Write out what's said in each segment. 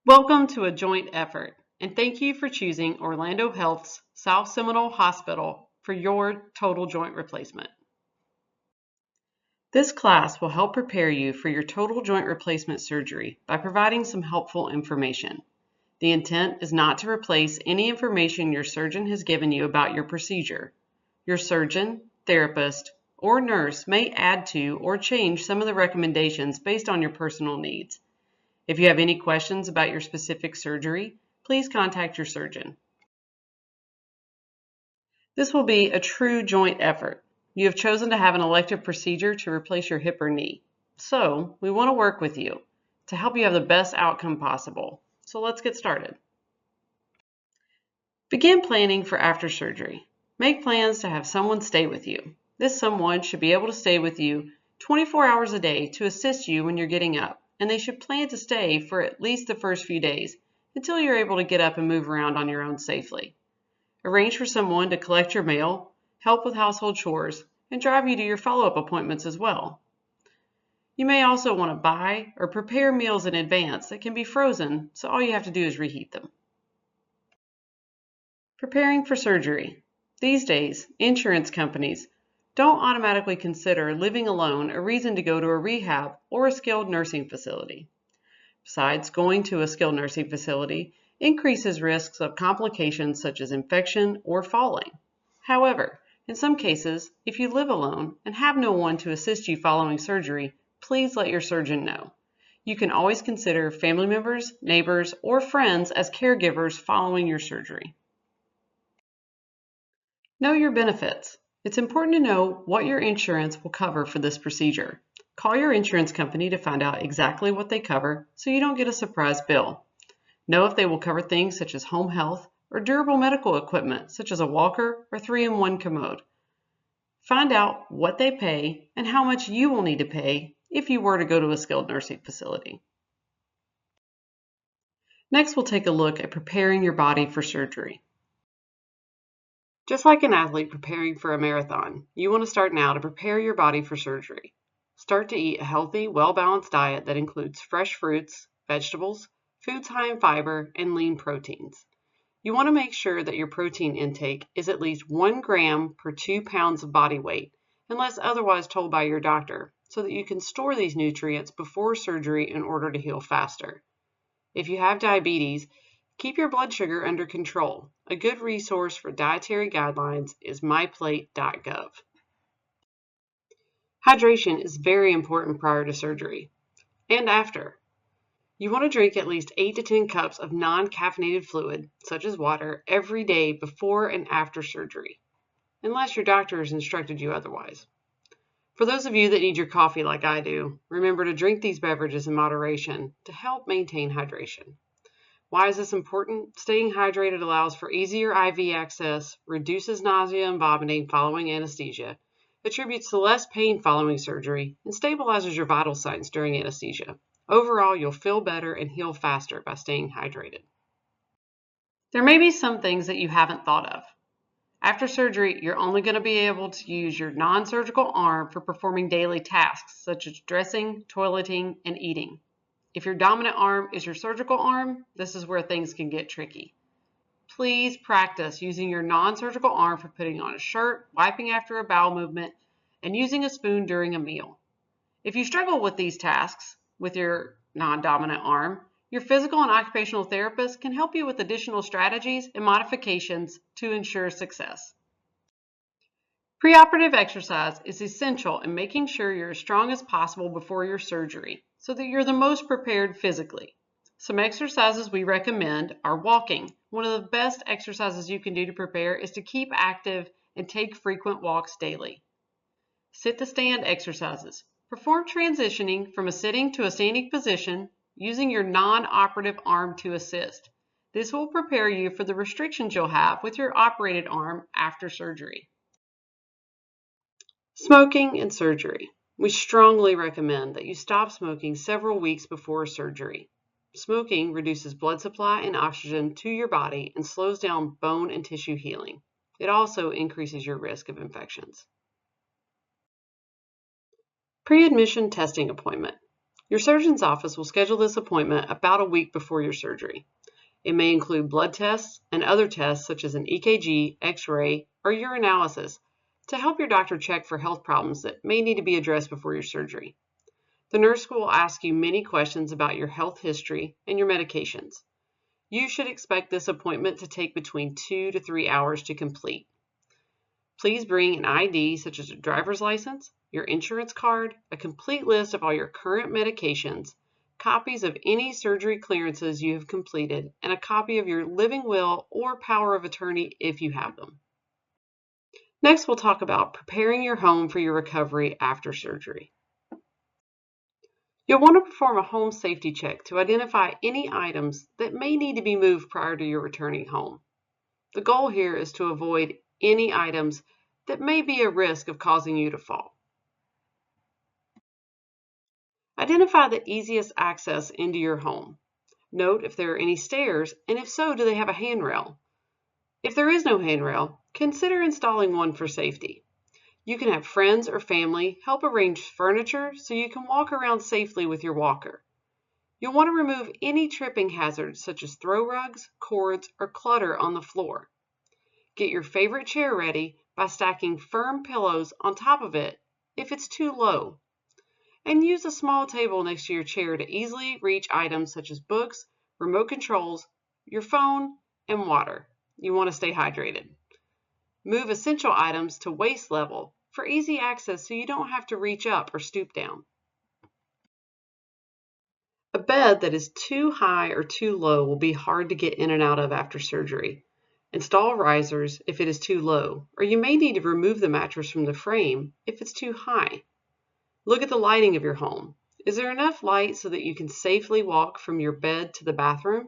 Welcome to a joint effort, and thank you for choosing Orlando Health's South Seminole Hospital for your total joint replacement. This class will help prepare you for your total joint replacement surgery by providing some helpful information. The intent is not to replace any information your surgeon has given you about your procedure. Your surgeon, therapist, or nurse may add to or change some of the recommendations based on your personal needs. If you have any questions about your specific surgery, please contact your surgeon. This will be a true joint effort. You have chosen to have an elective procedure to replace your hip or knee. So, we want to work with you to help you have the best outcome possible. So let's get started. Begin planning for after surgery. Make plans to have someone stay with you. This someone should be able to stay with you 24 hours a day to assist you when you're getting up, and they should plan to stay for at least the first few days until you're able to get up and move around on your own safely. Arrange for someone to collect your mail, help with household chores, and drive you to your follow-up appointments as well. You may also want to buy or prepare meals in advance that can be frozen, so all you have to do is reheat them. Preparing for surgery. These days, insurance companies don't automatically consider living alone a reason to go to a rehab or a skilled nursing facility. Besides, going to a skilled nursing facility increases risks of complications such as infection or falling. However, in some cases, if you live alone and have no one to assist you following surgery, please let your surgeon know. You can always consider family members, neighbors, or friends as caregivers following your surgery. Know your benefits. It's important to know what your insurance will cover for this procedure. Call your insurance company to find out exactly what they cover so you don't get a surprise bill. Know if they will cover things such as home health or durable medical equipment such as a walker or 3-in-1 commode. Find out what they pay and how much you will need to pay if you were to go to a skilled nursing facility. Next, we'll take a look at preparing your body for surgery. Just like an athlete preparing for a marathon, you want to start now to prepare your body for surgery. Start to eat a healthy, well-balanced diet that includes fresh fruits, vegetables, foods high in fiber, and lean proteins. You want to make sure that your protein intake is at least 1 gram per 2 pounds of body weight, unless otherwise told by your doctor, so that you can store these nutrients before surgery in order to heal faster. If you have diabetes, keep your blood sugar under control. A good resource for dietary guidelines is myplate.gov. Hydration is very important prior to surgery and after. You want to drink at least 8 to 10 cups of non-caffeinated fluid, such as water, every day before and after surgery, unless your doctor has instructed you otherwise. For those of you that need your coffee like I do, remember to drink these beverages in moderation to help maintain hydration. Why is this important? Staying hydrated allows for easier IV access, reduces nausea and vomiting following anesthesia, attributes to less pain following surgery, and stabilizes your vital signs during anesthesia. Overall, you'll feel better and heal faster by staying hydrated. There may be some things that you haven't thought of. After surgery, you're only going to be able to use your non-surgical arm for performing daily tasks such as dressing, toileting, and eating. If your dominant arm is your surgical arm, this is where things can get tricky. Please practice using your non-surgical arm for putting on a shirt, wiping after a bowel movement, and using a spoon during a meal. If you struggle with these tasks with your non-dominant arm, your physical and occupational therapist can help you with additional strategies and modifications to ensure success. Preoperative exercise is essential in making sure you're as strong as possible before your surgery so that you're the most prepared physically. Some exercises we recommend are walking. One of the best exercises you can do to prepare is to keep active and take frequent walks daily. Sit to stand exercises. Perform transitioning from a sitting to a standing position using your non-operative arm to assist. This will prepare you for the restrictions you'll have with your operated arm after surgery. Smoking and surgery. We strongly recommend that you stop smoking several weeks before surgery. Smoking reduces blood supply and oxygen to your body and slows down bone and tissue healing. It also increases your risk of infections. Pre-admission testing appointment. Your surgeon's office will schedule this appointment about a week before your surgery. It may include blood tests and other tests such as an EKG, X-ray, or urinalysis to help your doctor check for health problems that may need to be addressed before your surgery. The nurse will ask you many questions about your health history and your medications. You should expect this appointment to take between 2 to 3 hours to complete. Please bring an ID such as a driver's license, your insurance card, a complete list of all your current medications, copies of any surgery clearances you have completed, and a copy of your living will or power of attorney if you have them. Next, we'll talk about preparing your home for your recovery after surgery. You'll want to perform a home safety check to identify any items that may need to be moved prior to your returning home. The goal here is to avoid any items that may be a risk of causing you to fall. Identify the easiest access into your home. Note if there are any stairs, and if so, do they have a handrail? If there is no handrail, consider installing one for safety. You can have friends or family help arrange furniture so you can walk around safely with your walker. You'll want to remove any tripping hazards such as throw rugs, cords, or clutter on the floor. Get your favorite chair ready by stacking firm pillows on top of it if it's too low. And use a small table next to your chair to easily reach items such as books, remote controls, your phone, and water. You want to stay hydrated. Move essential items to waist level for easy access so you don't have to reach up or stoop down. A bed that is too high or too low will be hard to get in and out of after surgery. Install risers if it is too low, or you may need to remove the mattress from the frame if it's too high. Look at the lighting of your home. Is there enough light so that you can safely walk from your bed to the bathroom?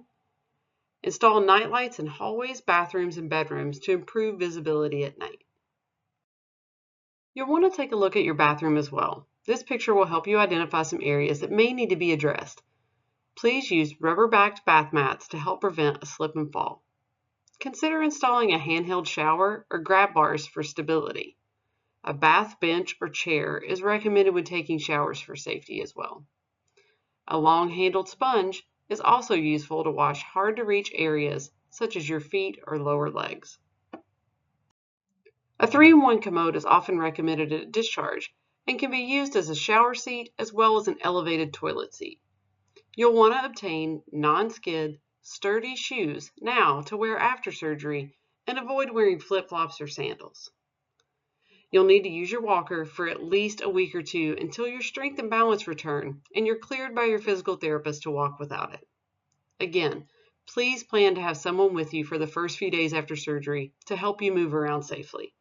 Install night lights in hallways, bathrooms, and bedrooms to improve visibility at night. You'll want to take a look at your bathroom as well. This picture will help you identify some areas that may need to be addressed. Please use rubber-backed bath mats to help prevent a slip and fall. Consider installing a handheld shower or grab bars for stability. A bath bench or chair is recommended when taking showers for safety as well. A long-handled sponge is also useful to wash hard-to-reach areas such as your feet or lower legs. A 3-in-1 commode is often recommended at Discharge and can be used as a shower seat as well as an elevated toilet seat. You'll want to obtain non-skid, sturdy shoes now to wear after surgery and avoid wearing flip-flops or sandals. You'll need to use your walker for at least a week or two until your strength and balance return and you're cleared by your physical therapist to walk without it. Again, please plan to have someone with you for the first few days after surgery to help you move around safely.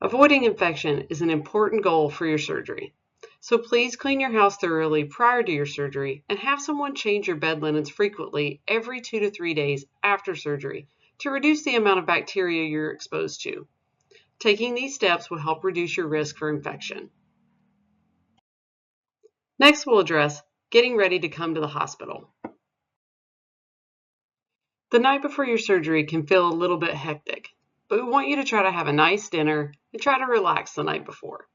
Avoiding infection is an important goal for your surgery. So please clean your house thoroughly prior to your surgery and have someone change your bed linens frequently every 2 to 3 days after surgery to reduce the amount of bacteria you're exposed to. Taking these steps will help reduce your risk for infection. Next, we'll address getting ready to come to the hospital. The night before your surgery can feel a little bit hectic, but we want you to try to have a nice dinner and try to relax the night before.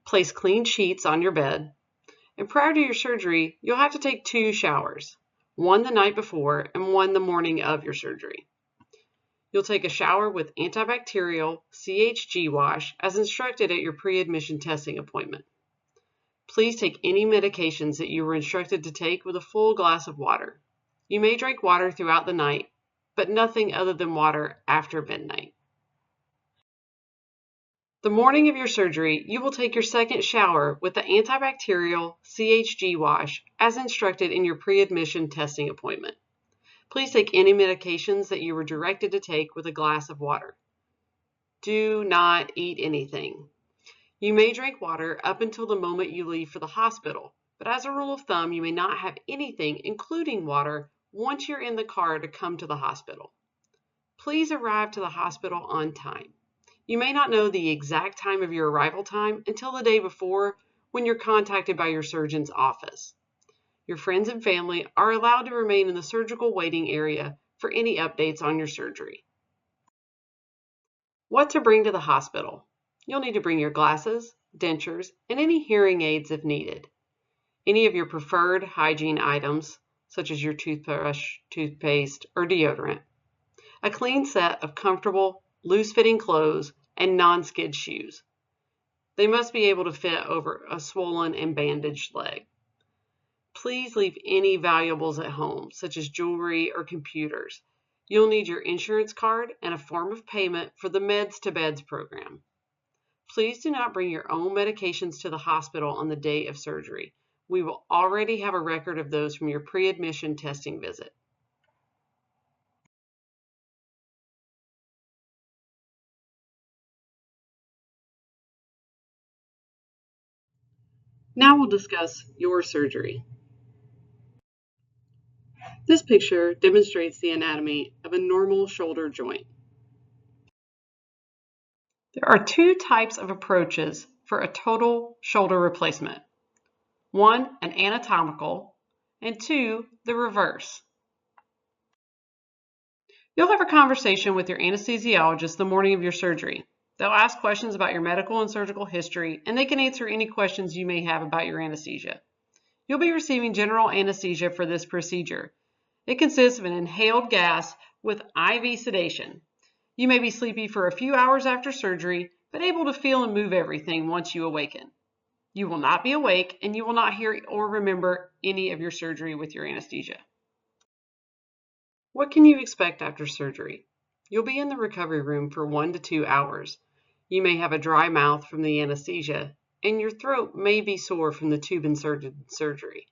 Place clean sheets on your bed, and prior to your surgery, you'll have to take 2 showers, one the night before and one the morning of your surgery. You'll take a shower with antibacterial CHG wash as instructed at your pre-admission testing appointment. Please take any medications that you were instructed to take with a full glass of water. You may drink water throughout the night, but nothing other than water after midnight. The morning of your surgery, you will take your second shower with the antibacterial CHG wash as instructed in your pre-admission testing appointment. Please take any medications that you were directed to take with a glass of water. Do not eat anything. You may drink water up until the moment you leave for the hospital, but as a rule of thumb, you may not have anything, including water, once you're in the car to come to the hospital. Please arrive to the hospital on time. You may not know the exact time of your arrival time until the day before when you're contacted by your surgeon's office. Your friends and family are allowed to remain in the surgical waiting area for any updates on your surgery. What to bring to the hospital? You'll need to bring your glasses, dentures, and any hearing aids if needed. Any of your preferred hygiene items, such as your toothbrush, toothpaste, or deodorant. A clean set of comfortable, loose-fitting clothes and non-skid shoes. They must be able to fit over a swollen and bandaged leg. Please leave any valuables at home, such as jewelry or computers. You'll need your insurance card and a form of payment for the Meds to Beds program. Please do not bring your own medications to the hospital on the day of surgery. We will already have a record of those from your pre-admission testing visit. Now we'll discuss your surgery. This picture demonstrates the anatomy of a normal shoulder joint. There are two types of approaches for a total shoulder replacement. One, an anatomical, and two, the reverse. You'll have a conversation with your anesthesiologist the morning of your surgery. They'll ask questions about your medical and surgical history, and they can answer any questions you may have about your anesthesia. You'll be receiving general anesthesia for this procedure. It consists of an inhaled gas with IV sedation. You may be sleepy for a few hours after surgery, but able to feel and move everything once you awaken. You will not be awake, and you will not hear or remember any of your surgery with your anesthesia. What can you expect after surgery? You'll be in the recovery room for 1 to 2 hours. You may have a dry mouth from the anesthesia, and your throat may be sore from the tube inserted in surgery.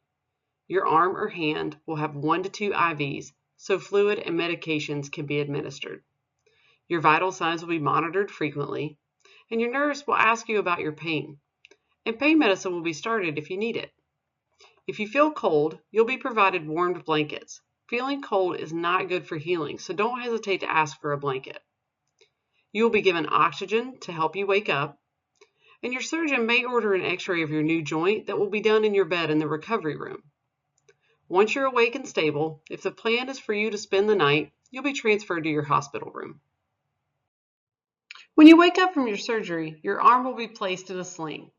Your arm or hand will have 1 to 2 IVs, so fluid and medications can be administered. Your vital signs will be monitored frequently, and your nurse will ask you about your pain. And pain medicine will be started if you need it. If you feel cold, you'll be provided warmed blankets. Feeling cold is not good for healing, so don't hesitate to ask for a blanket. You will be given oxygen to help you wake up, and your surgeon may order an x-ray of your new joint that will be done in your bed in the recovery room. Once you're awake and stable, if the plan is for you to spend the night, you'll be transferred to your hospital room. When you wake up from your surgery, your arm will be placed in a sling.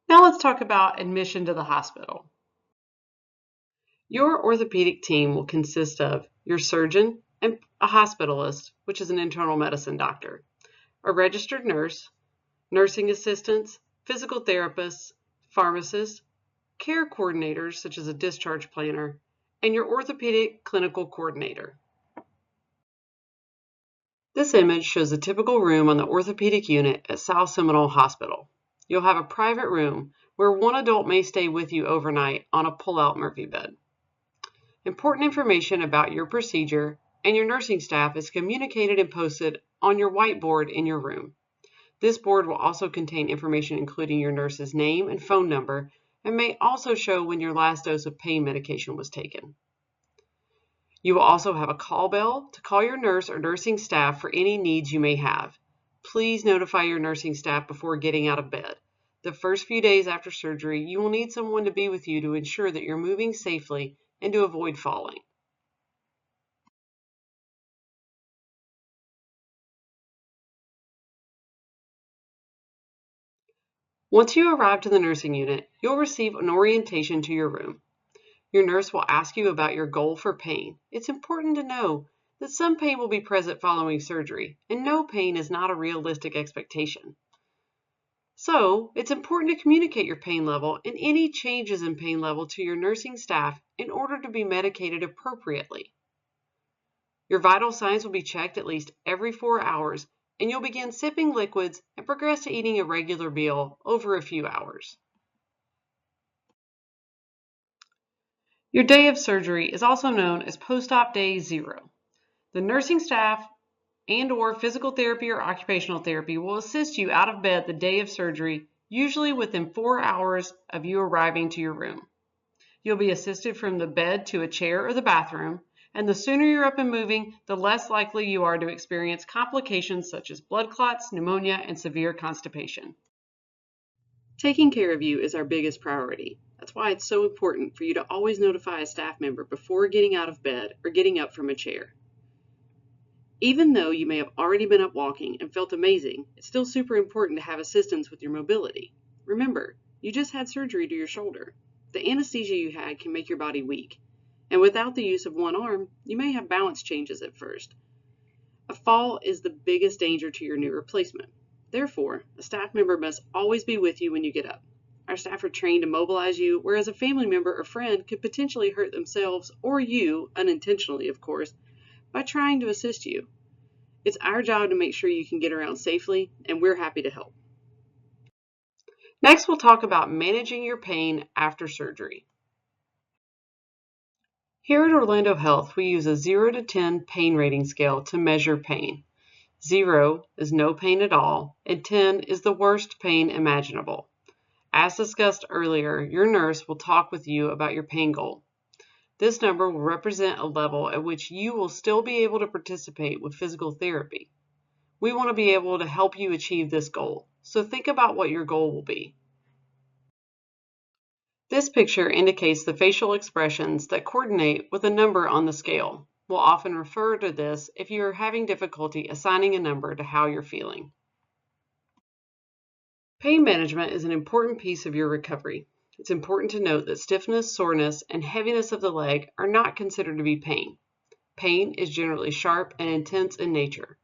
Now let's talk about admission to the hospital. Your orthopedic team will consist of your surgeon and a hospitalist, which is an internal medicine doctor, a registered nurse, nursing assistants, physical therapists, pharmacists, care coordinators such as a discharge planner, and your orthopedic clinical coordinator. This image shows a typical room on the orthopedic unit at South Seminole Hospital. You'll have a private room where one adult may stay with you overnight on a pull-out Murphy bed. Important information about your procedure and your nursing staff is communicated and posted on your whiteboard in your room. This board will also contain information including your nurse's name and phone number, and may also show when your last dose of pain medication was taken. You will also have a call bell to call your nurse or nursing staff for any needs you may have. Please notify your nursing staff before getting out of bed. The first few days after surgery, you will need someone to be with you to ensure that you're moving safely and to avoid falling. Once you arrive to the nursing unit, you'll receive an orientation to your room. Your nurse will ask you about your goal for pain. It's important to know that some pain will be present following surgery, and no pain is not a realistic expectation. So, it's important to communicate your pain level and any changes in pain level to your nursing staff in order to be medicated appropriately. Your vital signs will be checked at least every 4 hours, and you'll begin sipping liquids and progress to eating a regular meal over a few hours. Your day of surgery is also known as post-op day 0. The nursing staff and/or physical therapy or occupational therapy will assist you out of bed the day of surgery, usually within 4 hours of you arriving to your room. You'll be assisted from the bed to a chair or the bathroom, and the sooner you're up and moving, the less likely you are to experience complications such as blood clots, pneumonia, and severe constipation. Taking care of you is our biggest priority. That's why it's so important for you to always notify a staff member before getting out of bed or getting up from a chair. Even though you may have already been up walking and felt amazing, it's still super important to have assistance with your mobility. Remember, you just had surgery to your shoulder. The anesthesia you had can make your body weak, and without the use of one arm, you may have balance changes at first. A fall is the biggest danger to your new replacement. Therefore, a staff member must always be with you when you get up. Our staff are trained to mobilize you, whereas a family member or friend could potentially hurt themselves or you, unintentionally of course, by trying to assist you. It's our job to make sure you can get around safely, and we're happy to help. Next, we'll talk about managing your pain after surgery. Here at Orlando Health, we use a 0 to 10 pain rating scale to measure pain. 0 is no pain at all, and 10 is the worst pain imaginable. As discussed earlier, your nurse will talk with you about your pain goal. This number will represent a level at which you will still be able to participate with physical therapy. We want to be able to help you achieve this goal, so think about what your goal will be. This picture indicates the facial expressions that coordinate with a number on the scale. We'll often refer to this if you are having difficulty assigning a number to how you're feeling. Pain management is an important piece of your recovery. It's important to note that stiffness, soreness, and heaviness of the leg are not considered to be pain. Pain is generally sharp and intense in nature.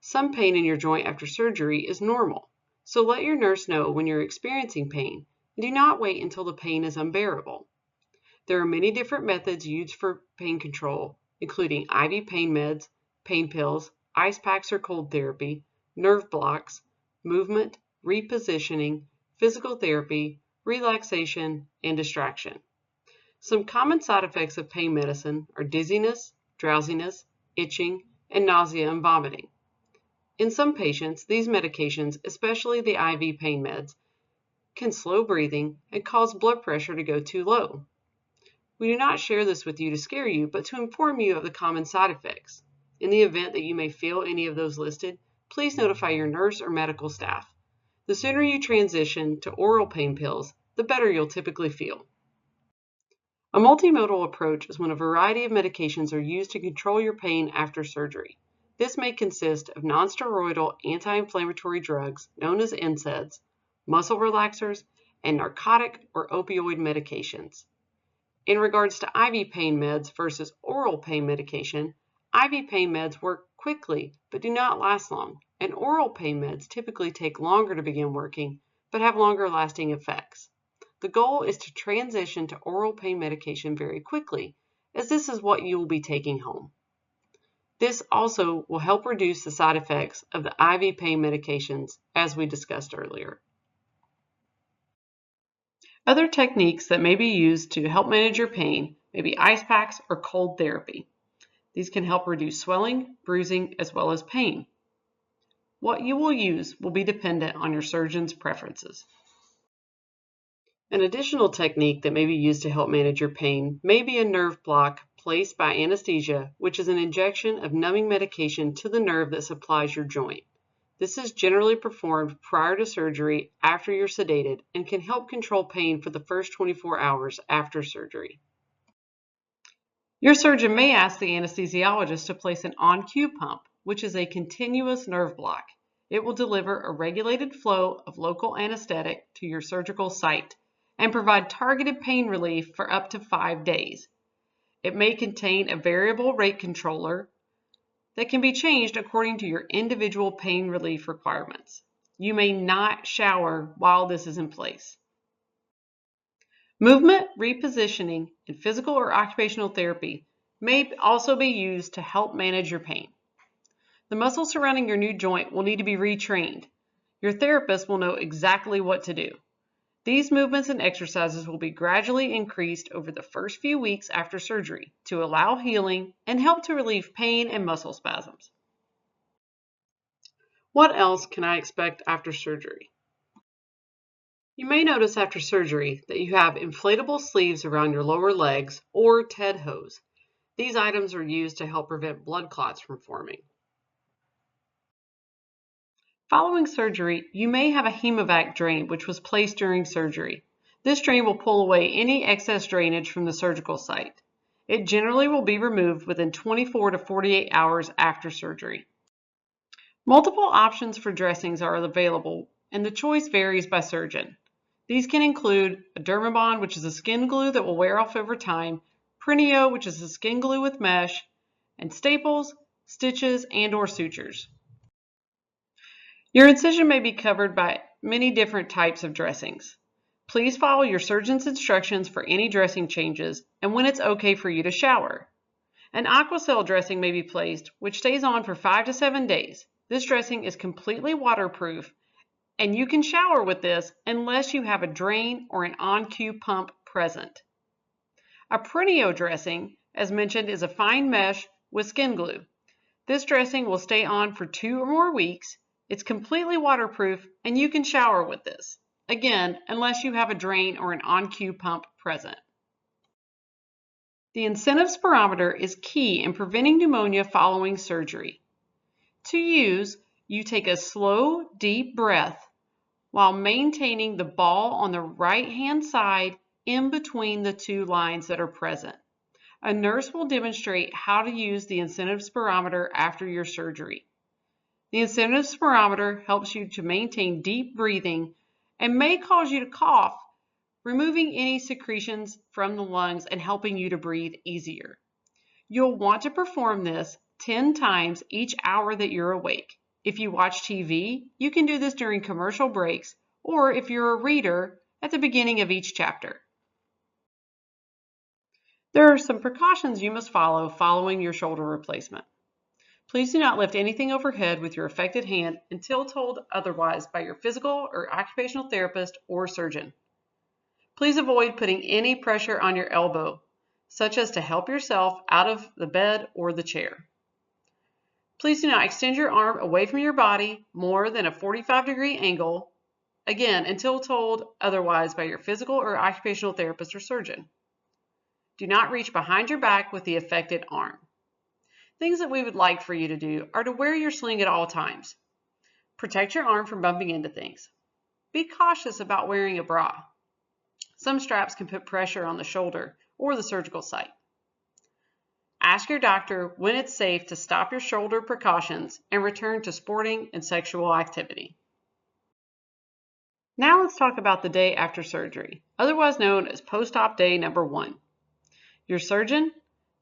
Some pain in your joint after surgery is normal, so let your nurse know when you're experiencing pain, and do not wait until the pain is unbearable. There are many different methods used for pain control, including IV pain meds, pain pills, ice packs or cold therapy, nerve blocks, movement, repositioning, physical therapy, relaxation, and distraction. Some common side effects of pain medicine are dizziness, drowsiness, itching, and nausea and vomiting. In some patients, these medications, especially the IV pain meds, can slow breathing and cause blood pressure to go too low. We do not share this with you to scare you, but to inform you of the common side effects. In the event that you may feel any of those listed, please notify your nurse or medical staff. The sooner you transition to oral pain pills, the better you'll typically feel. A multimodal approach is when a variety of medications are used to control your pain after surgery. This may consist of nonsteroidal anti-inflammatory drugs known as NSAIDs, muscle relaxers, and narcotic or opioid medications. In regards to IV pain meds versus oral pain medication, IV pain meds work quickly but do not last long, and oral pain meds typically take longer to begin working but have longer lasting effects. The goal is to transition to oral pain medication very quickly, as this is what you will be taking home. This also will help reduce the side effects of the IV pain medications, as we discussed earlier. Other techniques that may be used to help manage your pain may be ice packs or cold therapy. These can help reduce swelling, bruising, as well as pain. What you will use will be dependent on your surgeon's preferences. An additional technique that may be used to help manage your pain may be a nerve block placed by anesthesia, which is an injection of numbing medication to the nerve that supplies your joint. This is generally performed prior to surgery after you're sedated and can help control pain for the first 24 hours after surgery. Your surgeon may ask the anesthesiologist to place an on-cue pump, which is a continuous nerve block. It will deliver a regulated flow of local anesthetic to your surgical site and provide targeted pain relief for up to 5 days. It may contain a variable rate controller that can be changed according to your individual pain relief requirements. You may not shower while this is in place. Movement, repositioning, and physical or occupational therapy may also be used to help manage your pain. The muscles surrounding your new joint will need to be retrained. Your therapist will know exactly what to do. These movements and exercises will be gradually increased over the first few weeks after surgery to allow healing and help to relieve pain and muscle spasms. What else can I expect after surgery? You may notice after surgery that you have inflatable sleeves around your lower legs or TED hose. These items are used to help prevent blood clots from forming. Following surgery, you may have a hemovac drain which was placed during surgery. This drain will pull away any excess drainage from the surgical site. It generally will be removed within 24 to 48 hours after surgery. Multiple options for dressings are available, and the choice varies by surgeon. These can include a Dermabond, which is a skin glue that will wear off over time, Preop, which is a skin glue with mesh, and staples, stitches, and/or sutures. Your incision may be covered by many different types of dressings. Please follow your surgeon's instructions for any dressing changes and when it's okay for you to shower. An Aquacel dressing may be placed, which stays on for 5 to 7 days. This dressing is completely waterproof, and you can shower with this unless you have a drain or an on-cue pump present. A Preop dressing, as mentioned, is a fine mesh with skin glue. This dressing will stay on for 2 or more weeks. It's completely waterproof, and you can shower with this. Again, unless you have a drain or an on-cue pump present. The incentive spirometer is key in preventing pneumonia following surgery. To use, you take a slow, deep breath while maintaining the ball on the right-hand side in between the two lines that are present. A nurse will demonstrate how to use the incentive spirometer after your surgery. The incentive spirometer helps you to maintain deep breathing and may cause you to cough, removing any secretions from the lungs and helping you to breathe easier. You'll want to perform this 10 times each hour that you're awake. If you watch TV, you can do this during commercial breaks, or if you're a reader, at the beginning of each chapter. There are some precautions you must follow following your shoulder replacement. Please do not lift anything overhead with your affected hand until told otherwise by your physical or occupational therapist or surgeon. Please avoid putting any pressure on your elbow, such as to help yourself out of the bed or the chair. Please do not extend your arm away from your body more than a 45-degree angle, again, until told otherwise by your physical or occupational therapist or surgeon. Do not reach behind your back with the affected arm. Things that we would like for you to do are to wear your sling at all times. Protect your arm from bumping into things. Be cautious about wearing a bra. Some straps can put pressure on the shoulder or the surgical site. Ask your doctor when it's safe to stop your shoulder precautions and return to sporting and sexual activity. Now let's talk about the day after surgery, otherwise known as post-op day number 1. Your surgeon,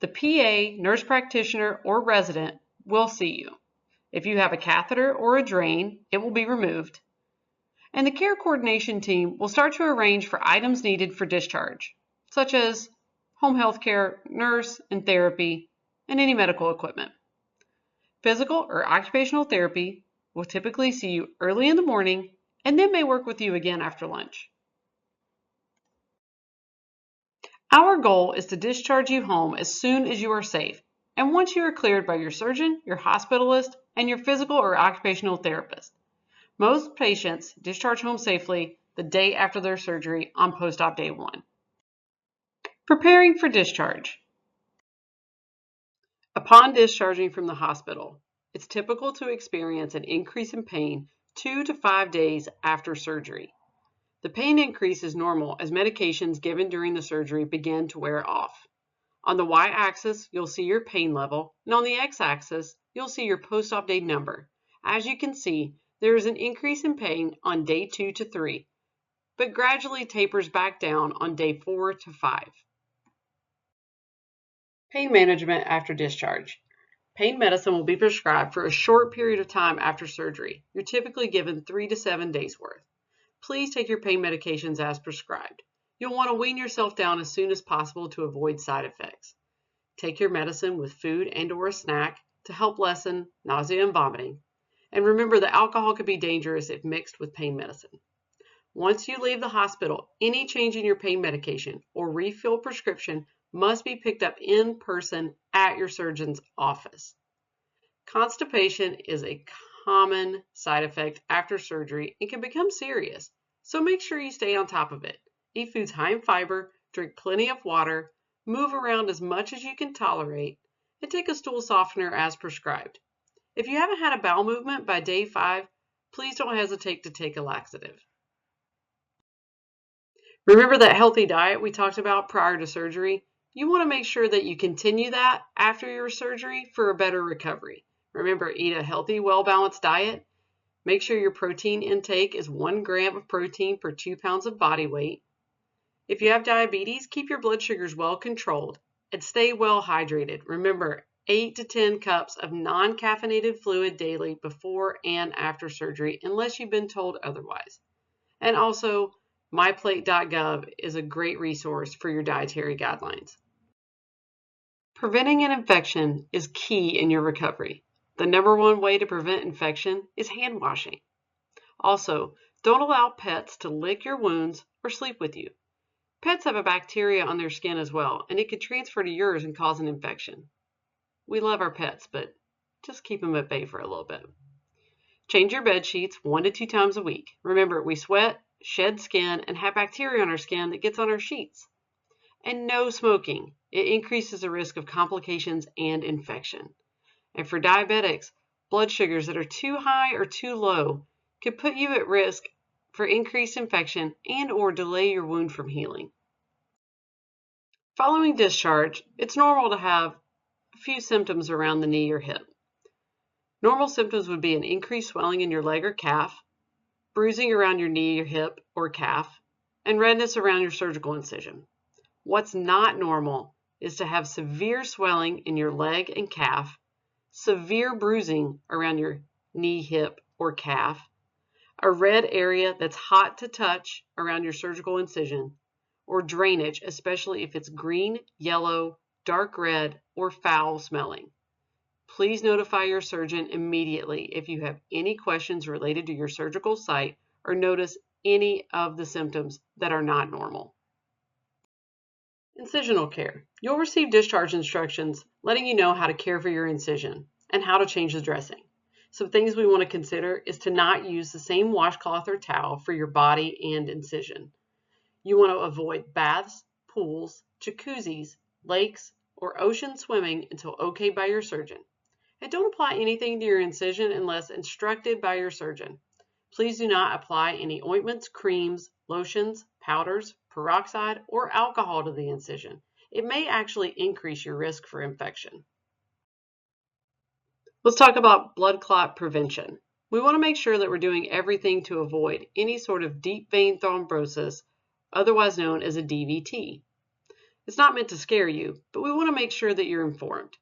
the PA, nurse practitioner, or resident will see you. If you have a catheter or a drain, it will be removed. And the care coordination team will start to arrange for items needed for discharge, such as home health care, nurse and therapy, and any medical equipment. Physical or occupational therapy will typically see you early in the morning and then may work with you again after lunch. Our goal is to discharge you home as soon as you are safe, and once you are cleared by your surgeon, your hospitalist, and your physical or occupational therapist. Most patients discharge home safely the day after their surgery on post-op day 1. Preparing for discharge. Upon discharging from the hospital, it's typical to experience an increase in pain 2 to 5 days after surgery. The pain increase is normal as medications given during the surgery begin to wear off. On the y-axis, you'll see your pain level, and on the x-axis, you'll see your post-op day number. As you can see, there is an increase in pain on day 2 to 3, but gradually tapers back down on day 4 to 5. Pain management after discharge. Pain medicine will be prescribed for a short period of time after surgery. You're typically given 3 to 7 days worth. Please take your pain medications as prescribed. You'll want to wean yourself down as soon as possible to avoid side effects. Take your medicine with food and/or a snack to help lessen nausea and vomiting. And remember that alcohol can be dangerous if mixed with pain medicine. Once you leave the hospital, any change in your pain medication or refill prescription must be picked up in person at your surgeon's office. Constipation is a common side effect after surgery and can become serious, so make sure you stay on top of it. Eat foods high in fiber, drink plenty of water, move around as much as you can tolerate, and take a stool softener as prescribed. If you haven't had a bowel movement by day 5, please don't hesitate to take a laxative. Remember that healthy diet we talked about prior to surgery? You want to make sure that you continue that after your surgery for a better recovery. Remember, eat a healthy, well-balanced diet. Make sure your protein intake is 1 gram of protein per 2 pounds of body weight. If you have diabetes, keep your blood sugars well controlled and stay well hydrated. Remember, 8 to 10 cups of non-caffeinated fluid daily before and after surgery, unless you've been told otherwise. And also, myplate.gov is a great resource for your dietary guidelines. Preventing an infection is key in your recovery. The number one way to prevent infection is hand washing. Also, don't allow pets to lick your wounds or sleep with you. Pets have a bacteria on their skin as well, and it could transfer to yours and cause an infection. We love our pets, but just keep them at bay for a little bit. Change your bed sheets 1 to 2 times a week. Remember, we sweat, shed skin, and have bacteria on our skin that gets on our sheets. And no smoking. It increases the risk of complications and infection. And for diabetics, blood sugars that are too high or too low could put you at risk for increased infection and or delay your wound from healing. Following discharge, it's normal to have a few symptoms around the knee or hip. Normal symptoms would be an increased swelling in your leg or calf, bruising around your knee or hip or calf, and redness around your surgical incision. What's not normal is to have severe swelling in your leg and calf, severe bruising around your knee, hip, or calf, a red area that's hot to touch around your surgical incision, or drainage, especially if it's green, yellow, dark red, or foul smelling. Please notify your surgeon immediately if you have any questions related to your surgical site or notice any of the symptoms that are not normal. Incisional care. You'll receive discharge instructions letting you know how to care for your incision and how to change the dressing. Some things we want to consider is to not use the same washcloth or towel for your body and incision. You want to avoid baths, pools, jacuzzis, lakes, or ocean swimming until okay by your surgeon. And don't apply anything to your incision unless instructed by your surgeon. Please do not apply any ointments, creams, lotions, powders, peroxide, or alcohol to the incision. It may actually increase your risk for infection. Let's talk about blood clot prevention. We want to make sure that we're doing everything to avoid any sort of deep vein thrombosis, otherwise known as a DVT. It's not meant to scare you, but we want to make sure that you're informed.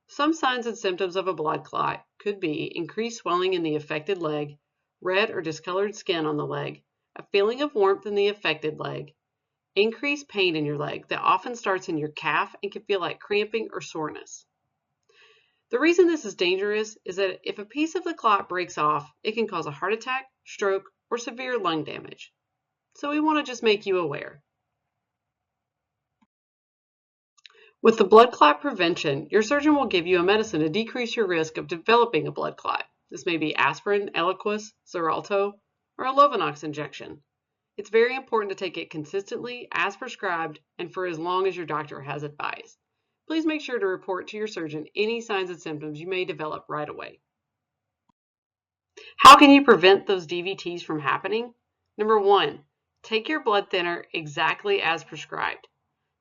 Some signs and symptoms of a blood clot could be increased swelling in the affected leg, red or discolored skin on the leg, a feeling of warmth in the affected leg, increased pain in your leg that often starts in your calf and can feel like cramping or soreness. The reason this is dangerous is that if a piece of the clot breaks off, it can cause a heart attack, stroke, or severe lung damage. So we want to just make you aware. With the blood clot prevention, your surgeon will give you a medicine to decrease your risk of developing a blood clot. This may be aspirin, Eliquis, Xarelto, or a Lovenox injection. It's very important to take it consistently, as prescribed, and for as long as your doctor has advised. Please make sure to report to your surgeon any signs and symptoms you may develop right away. How can you prevent those DVTs from happening? Number 1, take your blood thinner exactly as prescribed.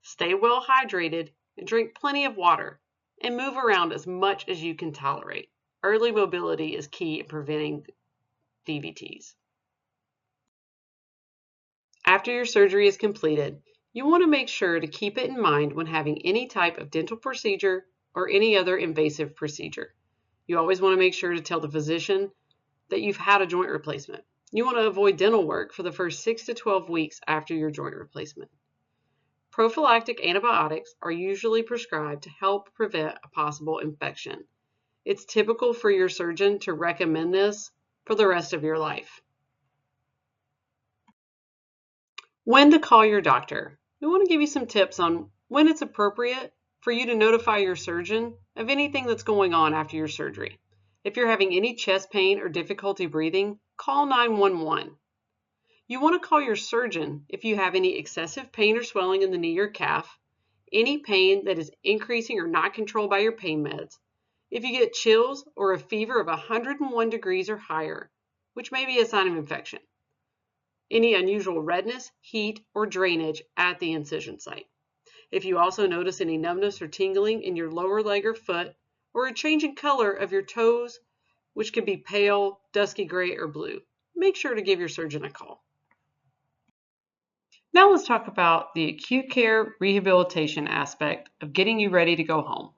Stay well hydrated and drink plenty of water, and move around as much as you can tolerate. Early mobility is key in preventing DVTs. After your surgery is completed, you want to make sure to keep it in mind when having any type of dental procedure or any other invasive procedure. You always want to make sure to tell the physician that you've had a joint replacement. You want to avoid dental work for the first 6 to 12 weeks after your joint replacement. Prophylactic antibiotics are usually prescribed to help prevent a possible infection. It's typical for your surgeon to recommend this for the rest of your life. When to call your doctor. We want to give you some tips on when it's appropriate for you to notify your surgeon of anything that's going on after your surgery. If you're having any chest pain or difficulty breathing, call 911. You want to call your surgeon if you have any excessive pain or swelling in the knee or calf, any pain that is increasing or not controlled by your pain meds, if you get chills or a fever of 101 degrees or higher, which may be a sign of infection, any unusual redness, heat, or drainage at the incision site. If you also notice any numbness or tingling in your lower leg or foot, or a change in color of your toes, which can be pale, dusky gray, or blue, make sure to give your surgeon a call. Now let's talk about the acute care rehabilitation aspect of getting you ready to go home.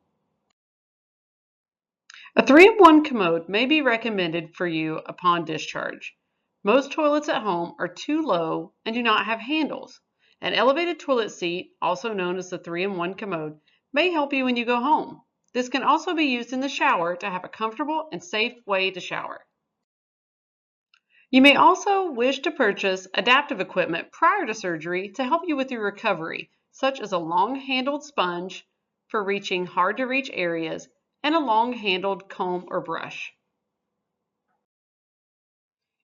A 3-in-1 commode may be recommended for you upon discharge. Most toilets at home are too low and do not have handles. An elevated toilet seat, also known as the 3-in-1 commode, may help you when you go home. This can also be used in the shower to have a comfortable and safe way to shower. You may also wish to purchase adaptive equipment prior to surgery to help you with your recovery, such as a long-handled sponge for reaching hard-to-reach areas and a long-handled comb or brush.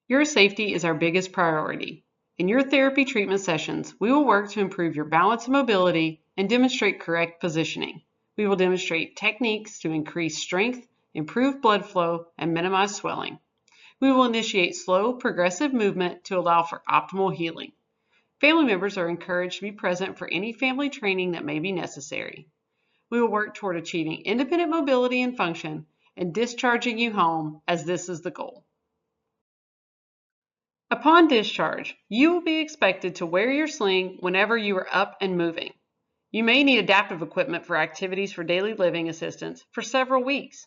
Your safety is our biggest priority. In your therapy treatment sessions, we will work to improve your balance and mobility and demonstrate correct positioning. We will demonstrate techniques to increase strength, improve blood flow, and minimize swelling. We will initiate slow, progressive movement to allow for optimal healing. Family members are encouraged to be present for any family training that may be necessary. We will work toward achieving independent mobility and function and discharging you home, as this is the goal. Upon discharge, you will be expected to wear your sling whenever you are up and moving. You may need adaptive equipment for activities for daily living assistance for several weeks.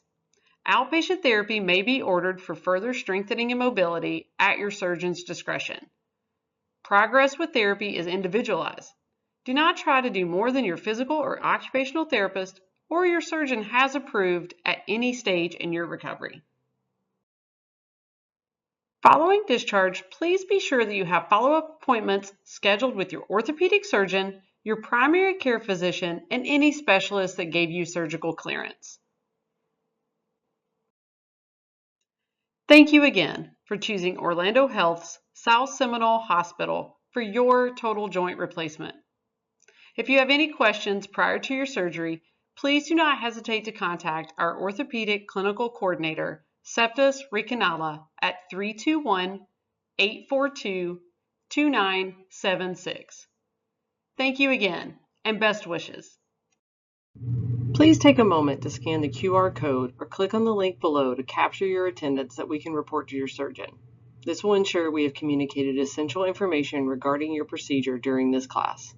Outpatient therapy may be ordered for further strengthening and mobility at your surgeon's discretion. Progress with therapy is individualized. Do not try to do more than your physical or occupational therapist or your surgeon has approved at any stage in your recovery. Following discharge, please be sure that you have follow-up appointments scheduled with your orthopedic surgeon, your primary care physician, and any specialist that gave you surgical clearance. Thank you again for choosing Orlando Health's South Seminole Hospital for your total joint replacement. If you have any questions prior to your surgery, please do not hesitate to contact our orthopedic clinical coordinator, Septus Ricanala, at 321-842-2976. Thank you again, and best wishes. Please take a moment to scan the QR code or click on the link below to capture your attendance that we can report to your surgeon. This will ensure we have communicated essential information regarding your procedure during this class.